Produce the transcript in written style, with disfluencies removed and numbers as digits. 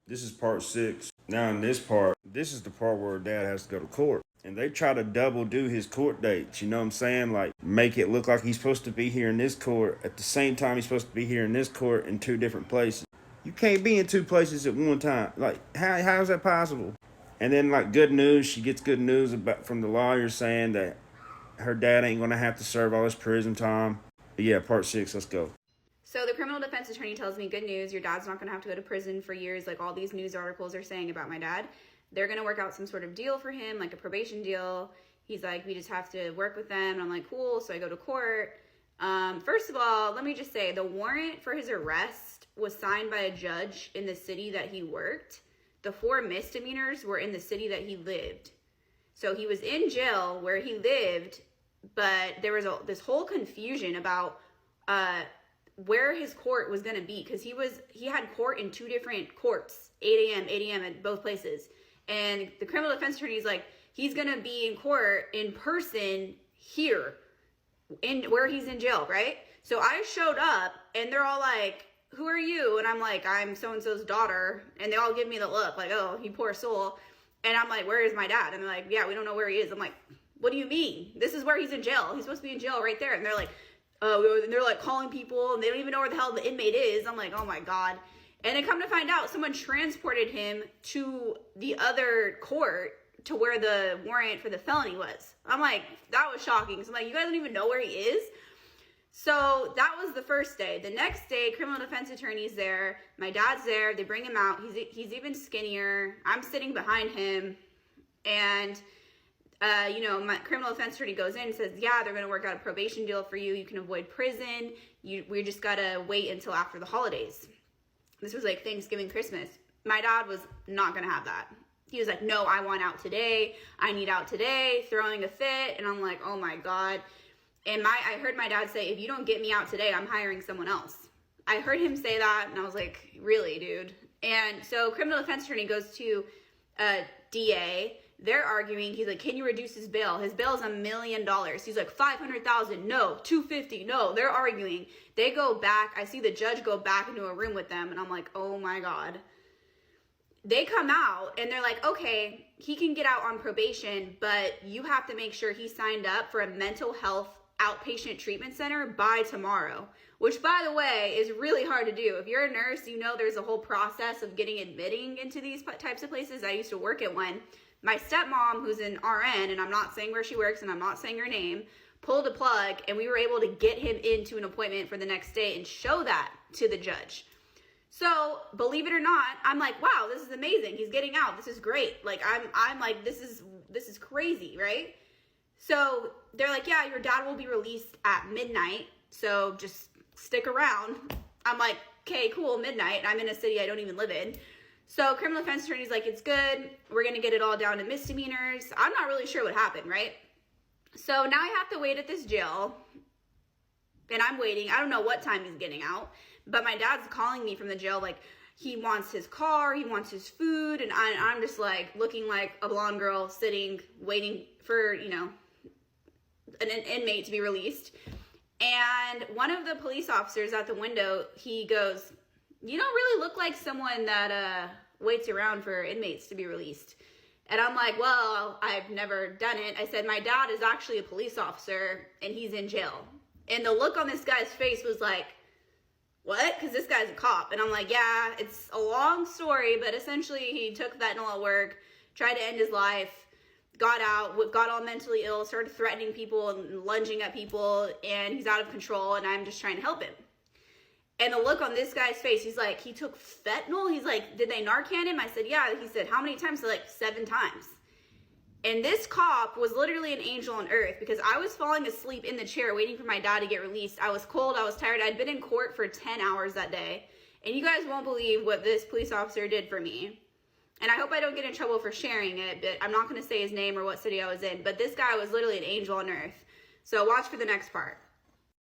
This is part 6. Now in this part, this is the part where dad has to go to court. And they try to double do his court dates, you know what I'm saying? Like, make it look like he's supposed to be here in this court at the same time he's supposed to be here in this court in 2 different places. You can't be in 2 places at one time. Like, how is that possible? And then, like, good news, she gets good news from the lawyer saying that her dad ain't going to have to serve all his prison time. But yeah, part 6, let's go. So the criminal defense attorney tells me, good news, your dad's not going to have to go to prison for years like all these news articles are saying about my dad. They're going to work out some sort of deal for him, like a probation deal. He's like, we just have to work with them. And I'm like, cool. So I go to court. First of all, let me just say the warrant for his arrest was signed by a judge in the city that he worked. The 4 misdemeanors were in the city that he lived. So he was in jail where he lived, but there was this whole confusion about where his court was going to be, because he had court in 2 different courts, 8 a.m. at both places. And the criminal defense attorney is like, he's going to be in court in person here, in where he's in jail, right? So I showed up, and they're all like, who are you? And I'm like, I'm so-and-so's daughter. And they all give me the look, like, oh, you poor soul. And I'm like, where is my dad? And they're like, yeah, we don't know where he is. I'm like, what do you mean? This is where he's in jail. He's supposed to be in jail right there. And they're like, oh, and they're like calling people, and they don't even know where the hell the inmate is. I'm like, oh my God. And then come to find out, someone transported him to the other court to where the warrant for the felony was. I'm like, that was shocking. So I'm like, you guys don't even know where he is? So that was the first day. The next day, criminal defense attorney's there. My dad's there. They bring him out. He's even skinnier. I'm sitting behind him. And, my criminal defense attorney goes in and says, yeah, they're going to work out a probation deal for you. You can avoid prison. We just got to wait until after the holidays. This was like Thanksgiving, Christmas. My dad was not going to have that. He was like, no, I want out today. I need out today, throwing a fit. And I'm like, oh my God. And I heard my dad say, if you don't get me out today, I'm hiring someone else. I heard him say that, and I was like, really, dude? And so criminal defense attorney goes to DA. They're arguing. He's like, can you reduce his bail? His bail is $1 million. He's like, 500,000. No. 250. No. They're arguing. They go back. I see the judge go back into a room with them, and I'm like, oh my God. They come out, and they're like, okay, he can get out on probation, but you have to make sure he signed up for a mental health outpatient treatment center by tomorrow, which, by the way, is really hard to do. If you're a nurse, you know there's a whole process of getting admitting into these types of places. I used to work at one. My stepmom, who's an RN, and I'm not saying where she works and I'm not saying her name, pulled a plug, and we were able to get him into an appointment for the next day and show that to the judge. So, believe it or not, I'm like, wow, this is amazing. He's getting out. This is great. Like, I'm like, this is crazy, right? So they're like, yeah, your dad will be released at midnight, so just stick around. I'm like, okay, cool, midnight. I'm in a city I don't even live in. So criminal defense attorney's like, it's good. We're going to get it all down to misdemeanors. I'm not really sure what happened, right? So now I have to wait at this jail, and I'm waiting. I don't know what time he's getting out, but my dad's calling me from the jail like, he wants his car, he wants his food, and I'm just like looking like a blonde girl sitting, waiting for, an inmate to be released. And one of the police officers at the window, he goes, you don't really look like someone that waits around for inmates to be released. And I'm like, well, I've never done it. I said, my dad is actually a police officer and he's in jail. And the look on this guy's face was like, what? Because this guy's a cop. And I'm like, yeah, it's a long story, but essentially he took fentanyl at work, tried to end his life, got out, got all mentally ill, started threatening people and lunging at people, and he's out of control, and I'm just trying to help him. And the look on this guy's face, he's like, he took fentanyl? He's like, did they Narcan him? I said, yeah. He said, how many times? Like 7 times. And this cop was literally an angel on earth, because I was falling asleep in the chair waiting for my dad to get released. I was cold. I was tired. I'd been in court for 10 hours that day. And you guys won't believe what this police officer did for me. And I hope I don't get in trouble for sharing it, but I'm not going to say his name or what city I was in. But this guy was literally an angel on earth. So watch for the next part.